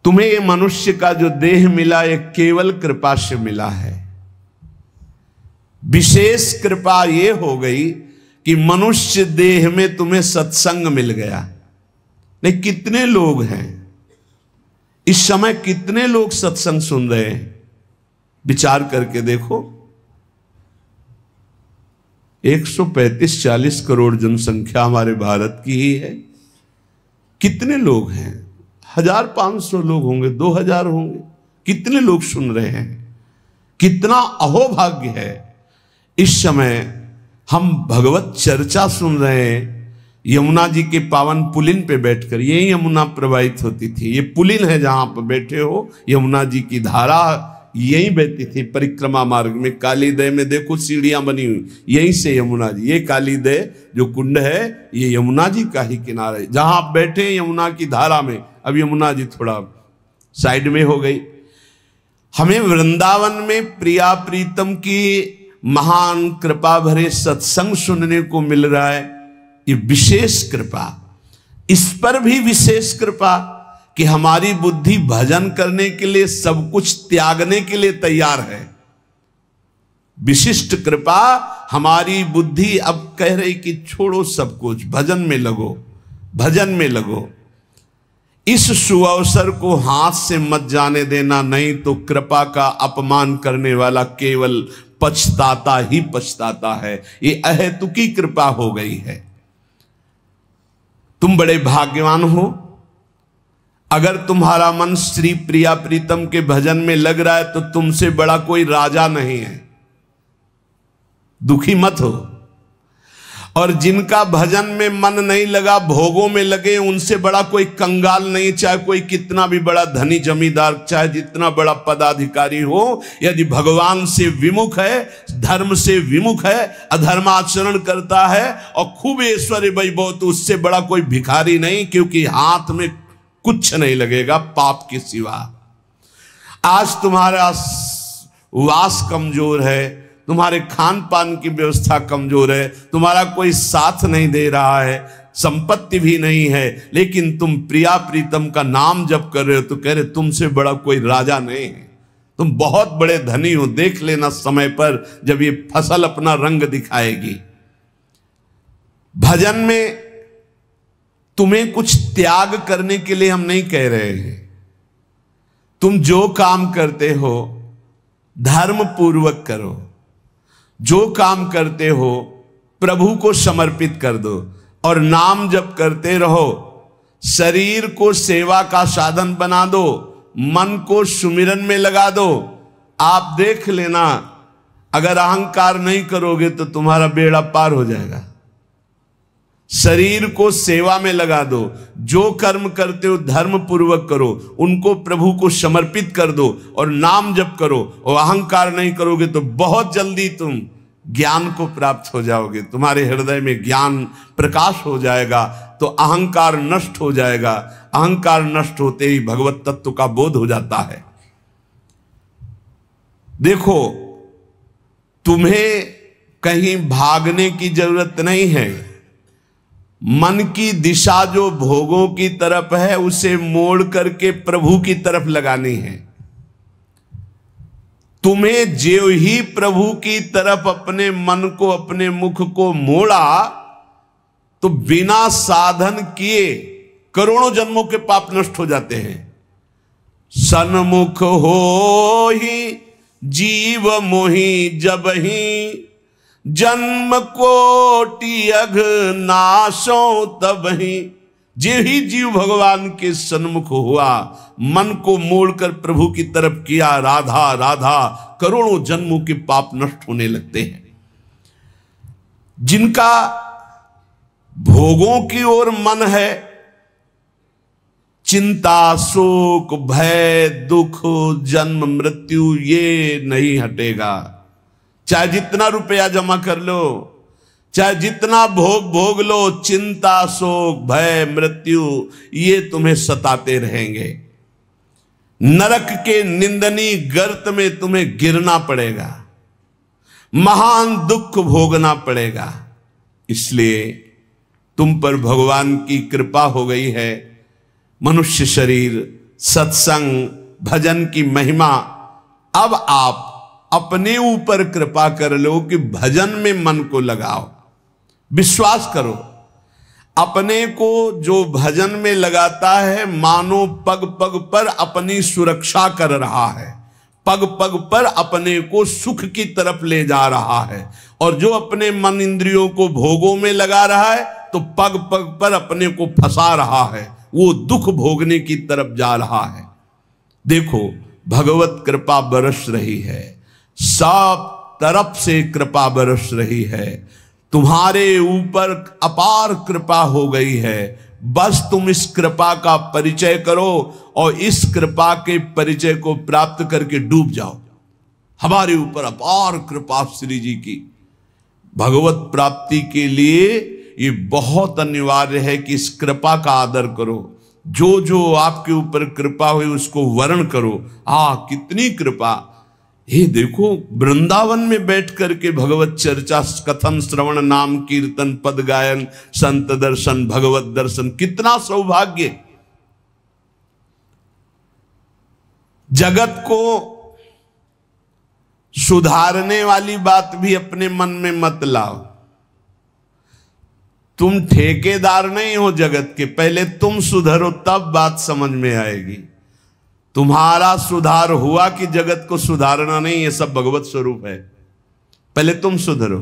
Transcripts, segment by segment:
तुम्हें ये मनुष्य का जो देह मिला ये केवल कृपा से मिला है। विशेष कृपा ये हो गई कि मनुष्य देह में तुम्हें सत्संग मिल गया। नहीं, कितने लोग हैं इस समय, कितने लोग सत्संग सुन रहे हैं, विचार करके देखो। 135-40 करोड़ जनसंख्या हमारे भारत की ही है। कितने लोग हैं? 1500 लोग होंगे, 2000 होंगे। कितने लोग सुन रहे हैं? कितना अहोभाग्य है। इस समय हम भगवत चर्चा सुन रहे हैं यमुना जी के पावन पुलिन पे बैठकर। यही यमुना प्रवाहित होती थी। ये पुलिन है जहां पर बैठे हो, यमुना जी की धारा यहीं बहती थी परिक्रमा मार्ग में। कालीदय में देखो सीढ़ियां बनी हुई, यहीं से यमुना जी, ये कालीदय जो कुंड है ये यमुना जी का ही किनारा है। जहां आप बैठे यमुना की धारा में, अब यमुना जी थोड़ा साइड में हो गई। हमें वृंदावन में प्रिया प्रीतम की महान कृपा भरे सत्संग सुनने को मिल रहा है। ये विशेष कृपा। इस पर भी विशेष कृपा कि हमारी बुद्धि भजन करने के लिए सब कुछ त्यागने के लिए तैयार है। विशिष्ट कृपा, हमारी बुद्धि अब कह रही कि छोड़ो सब कुछ, भजन में लगो, भजन में लगो। इस सुअवसर को हाथ से मत जाने देना, नहीं तो कृपा का अपमान करने वाला केवल पछताता ही पछताता है। ये अहेतुकी कृपा हो गई है। तुम बड़े भाग्यवान हो अगर तुम्हारा मन श्री प्रिया प्रीतम के भजन में लग रहा है, तो तुमसे बड़ा कोई राजा नहीं है। दुखी मत हो। और जिनका भजन में मन नहीं लगा, भोगों में लगे, उनसे बड़ा कोई कंगाल नहीं। चाहे कोई कितना भी बड़ा धनी जमींदार, चाहे जितना बड़ा पदाधिकारी हो, यदि भगवान से विमुख है, धर्म से विमुख है, अधर्माचरण करता है और खूब ऐश्वर्य वैभव, तो उससे बड़ा कोई भिखारी नहीं, क्योंकि हाथ में कुछ नहीं लगेगा पाप के सिवा। आज तुम्हारा वास कमजोर है, तुम्हारे खान पान की व्यवस्था कमजोर है, तुम्हारा कोई साथ नहीं दे रहा है, संपत्ति भी नहीं है, लेकिन तुम प्रिया प्रीतम का नाम जप कर रहे हो, तो कह रहे तुमसे बड़ा कोई राजा नहीं है, तुम बहुत बड़े धनी हो। देख लेना समय पर जब ये फसल अपना रंग दिखाएगी। भजन में तुम्हें कुछ त्याग करने के लिए हम नहीं कह रहे हैं। तुम जो काम करते हो धर्म पूर्वक करो, जो काम करते हो प्रभु को समर्पित कर दो और नाम जप करते रहो। शरीर को सेवा का साधन बना दो, मन को सुमिरन में लगा दो। आप देख लेना, अगर अहंकार नहीं करोगे तो तुम्हारा बेड़ा पार हो जाएगा। शरीर को सेवा में लगा दो, जो कर्म करते हो धर्म पूर्वक करो, उनको प्रभु को समर्पित कर दो और नाम जप करो। और अहंकार नहीं करोगे तो बहुत जल्दी तुम ज्ञान को प्राप्त हो जाओगे। तुम्हारे हृदय में ज्ञान प्रकाश हो जाएगा, तो अहंकार नष्ट हो जाएगा। अहंकार नष्ट होते ही भगवत तत्व का बोध हो जाता है। देखो, तुम्हें कहीं भागने की जरूरत नहीं है। मन की दिशा जो भोगों की तरफ है, उसे मोड़ करके प्रभु की तरफ लगानी है। तुम्हें जो ही प्रभु की तरफ अपने मन को, अपने मुख को मोड़ा, तो बिना साधन किए करोड़ों जन्मों के पाप नष्ट हो जाते हैं। सन्मुख हो ही जीव मोहि जब ही, जन्म कोटि अघ नाशो तब ही। जे ही जीव भगवान के सन्मुख हुआ, मन को मोड़कर प्रभु की तरफ किया, राधा राधा, करोड़ों जन्मों के पाप नष्ट होने लगते हैं। जिनका भोगों की ओर मन है, चिंता शोक भय दुख जन्म मृत्यु ये नहीं हटेगा। चाहे जितना रुपया जमा कर लो, चाहे जितना भोग लो, चिंता शोक भय मृत्यु ये तुम्हें सताते रहेंगे। नरक के निंदनीय गर्त में तुम्हें गिरना पड़ेगा, महान दुख भोगना पड़ेगा। इसलिए तुम पर भगवान की कृपा हो गई है। मनुष्य शरीर सत्संग भजन की महिमा। अब आप अपने ऊपर कृपा कर लो कि भजन में मन को लगाओ। विश्वास करो, अपने को जो भजन में लगाता है मानो पग पग पर अपनी सुरक्षा कर रहा है, पग पग पर अपने को सुख की तरफ ले जा रहा है। और जो अपने मन इंद्रियों को भोगों में लगा रहा है तो पग पग पर अपने को फंसा रहा है, वो दुख भोगने की तरफ जा रहा है। देखो, भगवत कृपा बरस रही है, सब तरफ से कृपा बरस रही है, तुम्हारे ऊपर अपार कृपा हो गई है। बस तुम इस कृपा का परिचय करो और इस कृपा के परिचय को प्राप्त करके डूब जाओ। हमारे ऊपर अपार कृपा श्री जी की। भगवत प्राप्ति के लिए ये बहुत अनिवार्य है कि इस कृपा का आदर करो। जो जो आपके ऊपर कृपा हुई उसको वर्ण करो। कितनी कृपा। ये देखो, वृंदावन में बैठ करके भगवत चर्चा, कथन, श्रवण, नाम कीर्तन, पद गायन, संत दर्शन, भगवत दर्शन, कितना सौभाग्य। जगत को सुधारने वाली बात भी अपने मन में मत लाओ। तुम ठेकेदार नहीं हो जगत के, पहले तुम सुधरो तब बात समझ में आएगी। तुम्हारा सुधार हुआ कि जगत को सुधारना नहीं, ये सब भगवत स्वरूप है। पहले तुम सुधरो।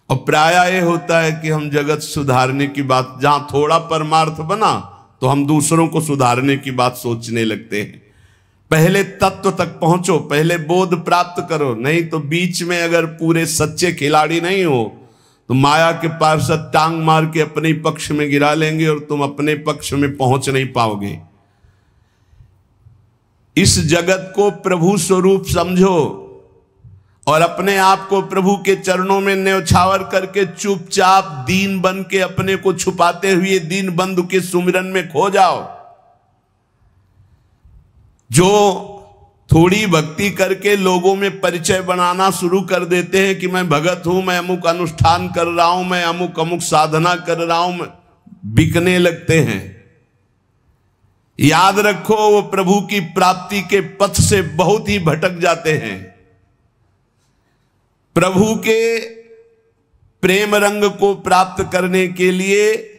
और प्राय ये होता है कि हम जगत सुधारने की बात, जहां थोड़ा परमार्थ बना तो हम दूसरों को सुधारने की बात सोचने लगते हैं। पहले तत्व तक पहुंचो, पहले बोध प्राप्त करो, नहीं तो बीच में अगर पूरे सच्चे खिलाड़ी नहीं हो तो माया के पार्षद टांग मार के अपने पक्ष में गिरा लेंगे और तुम अपने पक्ष में पहुंच नहीं पाओगे। इस जगत को प्रभु स्वरूप समझो और अपने आप को प्रभु के चरणों में न्यौछावर करके चुपचाप दीन बन के अपने को छुपाते हुए दीन बंधु के सुमिरन में खो जाओ। जो थोड़ी भक्ति करके लोगों में परिचय बनाना शुरू कर देते हैं कि मैं भगत हूं, मैं अमुक अनुष्ठान कर रहा हूं, मैं अमुक अमुक साधना कर रहा हूं, बिकने लगते हैं। याद रखो, वो प्रभु की प्राप्ति के पथ से बहुत ही भटक जाते हैं। प्रभु के प्रेम रंग को प्राप्त करने के लिए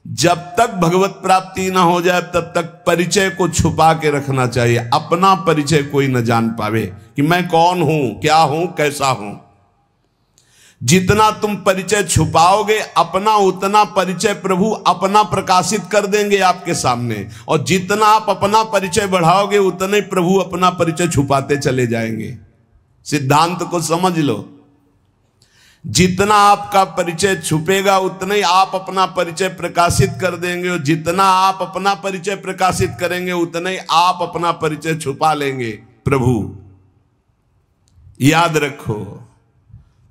जब तक भगवत प्राप्ति ना हो जाए तब तक परिचय को छुपा के रखना चाहिए। अपना परिचय कोई न जान पावे कि मैं कौन हूं, क्या हूं, कैसा हूं। जितना तुम परिचय छुपाओगे अपना, उतना परिचय प्रभु अपना प्रकाशित कर देंगे आपके सामने। और जितना आप अपना परिचय बढ़ाओगे उतने प्रभु अपना परिचय छुपाते चले जाएंगे। सिद्धांत को समझ लो। जितना आपका परिचय छुपेगा उतना ही आप अपना परिचय प्रकाशित कर देंगे, और जितना आप अपना परिचय प्रकाशित करेंगे उतना ही आप अपना परिचय छुपा लेंगे। प्रभु याद रखो,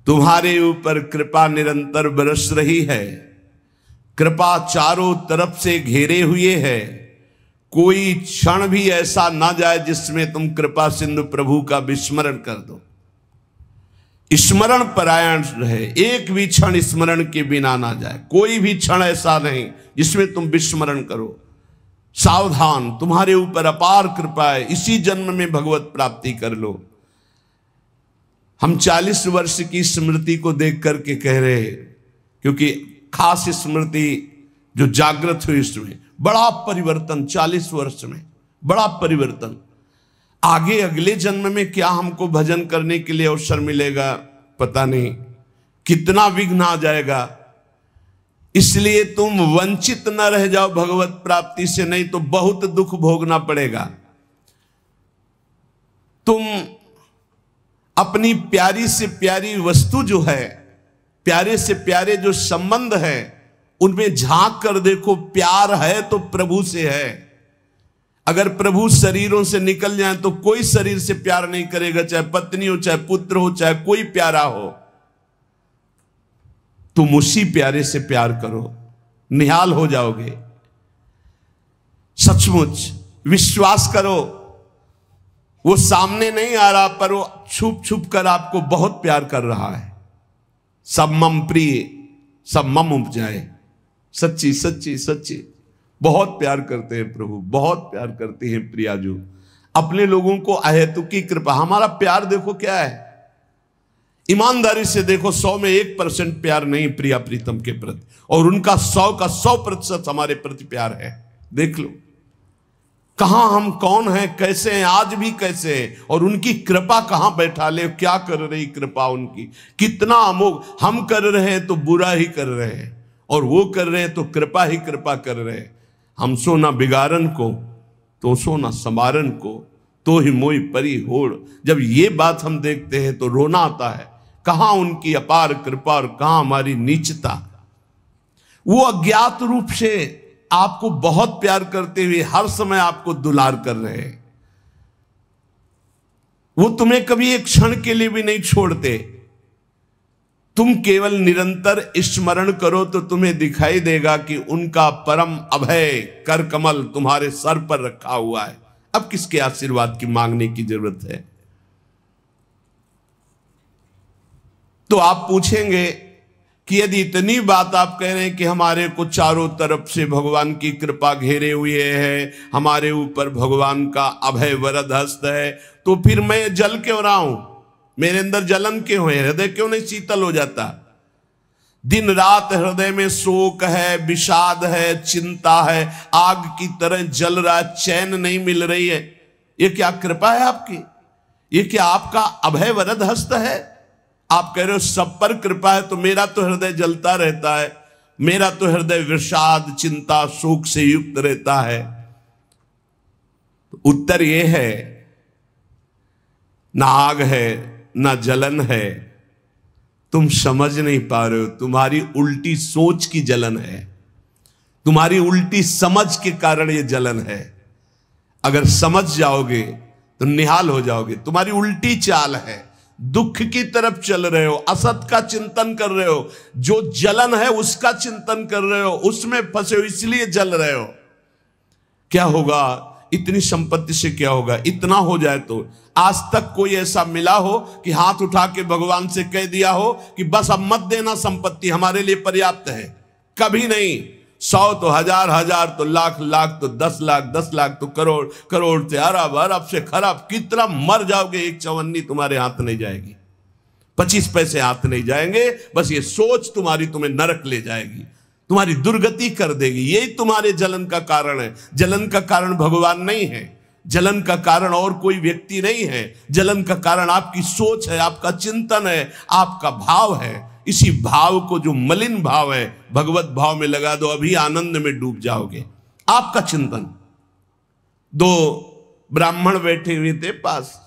तुम्हारे ऊपर कृपा निरंतर बरस रही है। कृपा चारों तरफ से घेरे हुए है। कोई क्षण भी ऐसा ना जाए जिसमें तुम कृपा सिंधु प्रभु का विस्मरण कर दो। स्मरण परायण रहे, एक भी क्षण स्मरण के बिना ना जाए। कोई भी क्षण ऐसा नहीं जिसमें तुम विस्मरण करो। सावधान, तुम्हारे ऊपर अपार कृपा है। इसी जन्म में भगवत प्राप्ति कर लो। हम 40 वर्ष की स्मृति को देख करके कह रहे हैं, क्योंकि खास स्मृति जो जागृत हुई इसमें बड़ा परिवर्तन, 40 वर्ष में बड़ा परिवर्तन। आगे अगले जन्म में क्या हमको भजन करने के लिए अवसर मिलेगा पता नहीं, कितना विघ्न आ जाएगा। इसलिए तुम वंचित न रह जाओ भगवत प्राप्ति से, नहीं तो बहुत दुख भोगना पड़ेगा। तुम अपनी प्यारी से प्यारी वस्तु जो है, प्यारे से प्यारे जो संबंध है, उनमें झांक कर देखो। प्यार है तो प्रभु से है। अगर प्रभु शरीरों से निकल जाए तो कोई शरीर से प्यार नहीं करेगा, चाहे पत्नी हो, चाहे पुत्र हो, चाहे कोई प्यारा हो। तुम उसी प्यारे से प्यार करो, निहाल हो जाओगे। सचमुच विश्वास करो, वो सामने नहीं आ रहा पर वो छुप छुप कर आपको बहुत प्यार कर रहा है। सब मम प्रिय, सब मम उपजाए। सच्ची सच्ची सच्ची बहुत प्यार करते हैं प्रभु, बहुत प्यार करते हैं प्रियाजू अपने लोगों को अहेतुकी कृपा। हमारा प्यार देखो क्या है, ईमानदारी से देखो 100 में 1% प्यार नहीं प्रिया प्रीतम के प्रति, और उनका 100 का 100% हमारे प्रति प्यार है। देख लो कहां हम कौन हैं, कैसे हैं, आज भी कैसे हैं, और उनकी कृपा कहां बैठा ले, क्या कर रही कृपा उनकी, कितना अमोघ। हम कर रहे हैं तो बुरा ही कर रहे हैं, और वो कर रहे हैं तो कृपा ही कृपा कर रहे हैं। हम सो ना बिगाड़न को तो सो ना संवारन को, तो ही मोई परी होड़। जब ये बात हम देखते हैं तो रोना आता है, कहां उनकी अपार कृपा और कहां हमारी नीचता। वो अज्ञात रूप से आपको बहुत प्यार करते हुए हर समय आपको दुलार कर रहे हैं। वो तुम्हें कभी एक क्षण के लिए भी नहीं छोड़ते। तुम केवल निरंतर स्मरण करो तो तुम्हें दिखाई देगा कि उनका परम अभय कर कमल तुम्हारे सर पर रखा हुआ है। अब किसके आशीर्वाद की मांगने की जरूरत है? तो आप पूछेंगे कि यदि इतनी बात आप कह रहे हैं कि हमारे को चारों तरफ से भगवान की कृपा घेरे हुए है, हमारे ऊपर भगवान का अभय वरद हस्त है, तो फिर मैं जल क्यों रहा हूं, मेरे अंदर जलन क्यों है, हृदय क्यों नहीं शीतल हो जाता? दिन रात हृदय में शोक है, विषाद है, चिंता है, आग की तरह जल रहा, चैन नहीं मिल रही है। ये क्या कृपा है आपकी? ये क्या आपका अभय वरद हस्त है? आप कह रहे हो सब पर कृपा है, तो मेरा तो हृदय जलता रहता है, मेरा तो हृदय विषाद चिंता शोक से युक्त रहता है। उत्तर यह है, ना आग है ना जलन है, तुम समझ नहीं पा रहे हो। तुम्हारी उल्टी सोच की जलन है, तुम्हारी उल्टी समझ के कारण ये जलन है। अगर समझ जाओगे तो निहाल हो जाओगे। तुम्हारी उल्टी चाल है, दुख की तरफ चल रहे हो, असत का चिंतन कर रहे हो, जो जलन है उसका चिंतन कर रहे हो, उसमें फंसे हो, इसलिए जल रहे हो। क्या होगा इतनी संपत्ति से? क्या होगा इतना हो जाए तो? आज तक कोई ऐसा मिला हो कि हाथ उठा के भगवान से कह दिया हो कि बस अब मत देना, संपत्ति हमारे लिए पर्याप्त है? कभी नहीं। 100 तो हजार, हजार तो लाख, लाख तो 10 लाख, 10 लाख तो करोड़, करोड़ से अरब, अरब से खरब। कितना मर जाओगे, एक चवन्नी तुम्हारे हाथ नहीं जाएगी, 25 पैसे हाथ नहीं जाएंगे। बस ये सोच तुम्हारी तुम्हें नरक ले जाएगी, तुम्हारी दुर्गति कर देगी। यही तुम्हारे जलन का कारण है। जलन का कारण भगवान नहीं है, जलन का कारण और कोई व्यक्ति नहीं है। जलन का कारण आपकी सोच है, आपका चिंतन है, आपका भाव है। इसी भाव को, जो मलिन भाव है, भगवत भाव में लगा दो, अभी आनंद में डूब जाओगे। आपका चिंतन। 2 ब्राह्मण बैठे हुए थे पास,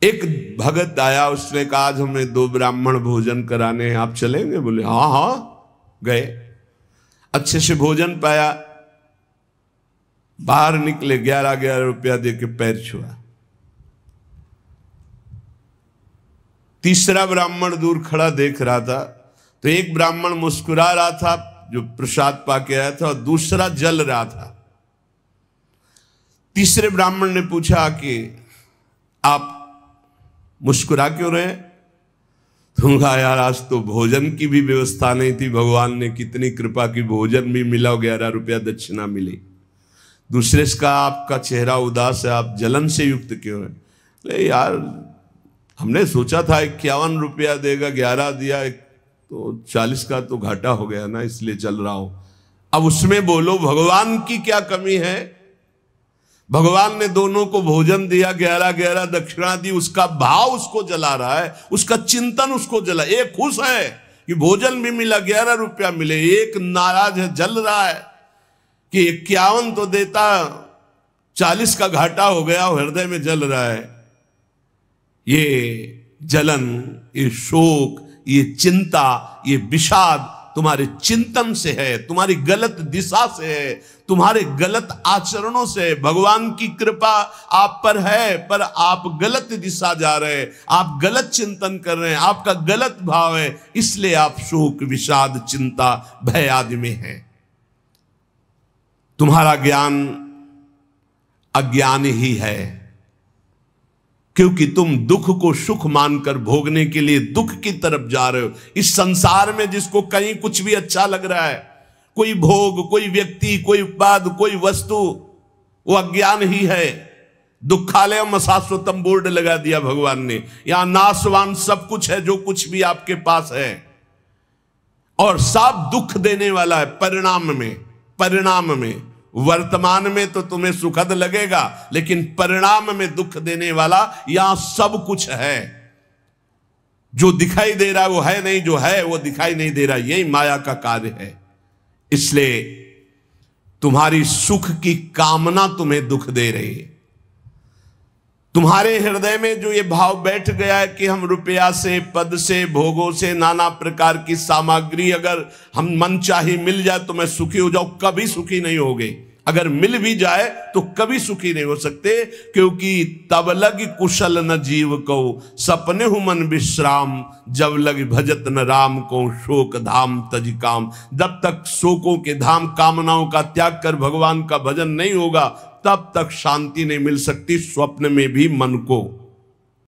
एक भगत आया, उसने कहा आज हमें 2 ब्राह्मण भोजन कराने हैं, आप चलेंगे? बोले हाँ हाँ। गए, अच्छे से भोजन पाया, बाहर निकले, 11-11 रुपया दे के पैर छुआ। तीसरा ब्राह्मण दूर खड़ा देख रहा था, तो एक ब्राह्मण मुस्कुरा रहा था जो प्रसाद पाके आया था, और दूसरा जल रहा था। तीसरे ब्राह्मण ने पूछा कि आप मुस्कुरा क्यों रहे? तुम कहा यार आज तो भोजन की भी व्यवस्था नहीं थी, भगवान ने कितनी कृपा की, भोजन भी मिला, 11 रुपया दक्षिणा मिली। दूसरे से कहा आपका चेहरा उदास है, आप जलन से युक्त क्यों है? अरे यार हमने सोचा था 51 रुपया देगा, 11 दिया, तो 40 का तो घाटा हो गया ना, इसलिए चल रहा हूं। अब उसमें बोलो भगवान की क्या कमी है? भगवान ने दोनों को भोजन दिया, 11-11 दक्षिणा दी, उसका भाव उसको जला रहा है, उसका चिंतन उसको जला। एक खुश है कि भोजन भी मिला, 11 रुपया मिले, एक नाराज है, जल रहा है कि 51 तो देता, 40 का घाटा हो गया, हृदय में जल रहा है। ये जलन, ये शोक, ये चिंता, ये विषाद तुम्हारे चिंतन से है, तुम्हारी गलत दिशा से है, तुम्हारे गलत आचरणों से। भगवान की कृपा आप पर है, पर आप गलत दिशा जा रहे हैं, आप गलत चिंतन कर रहे हैं, आपका गलत भाव है, इसलिए आप शोक विषाद चिंता भय आदि में हैं। तुम्हारा ज्ञान अज्ञान ही है, क्योंकि तुम दुख को सुख मानकर भोगने के लिए दुख की तरफ जा रहे हो। इस संसार में जिसको कहीं कुछ भी अच्छा लग रहा है, कोई भोग, कोई व्यक्ति, कोई उत्पाद, कोई वस्तु, वो अज्ञान ही है। दुखालयम शाश्वतम बोर्ड लगा दिया भगवान ने, यहां नाशवान सब कुछ है जो कुछ भी आपके पास है, और सब दुख देने वाला है परिणाम में। वर्तमान में तो तुम्हें सुखद लगेगा, लेकिन परिणाम में दुख देने वाला यहां सब कुछ है। जो दिखाई दे रहा है वो है नहीं, जो है वो दिखाई नहीं दे रहा, यही माया का कार्य है। इसलिए तुम्हारी सुख की कामना तुम्हें दुख दे रही है। तुम्हारे हृदय में जो ये भाव बैठ गया है कि हम रुपया से, पद से, भोगों से, नाना प्रकार की सामग्री अगर हम मनचाही मिल जाए तो मैं सुखी हो जाऊं, कभी सुखी नहीं होगे। अगर मिल भी जाए तो कभी सुखी नहीं हो सकते, क्योंकि तब लग कुशल न जीव को, सपने हु मन विश्राम, जब लग भजत न राम को, शोक धाम तज काम। जब तक शोकों के धाम, कामनाओं का त्याग कर भगवान का भजन नहीं होगा, तब तक शांति नहीं मिल सकती, स्वप्न में भी मन को।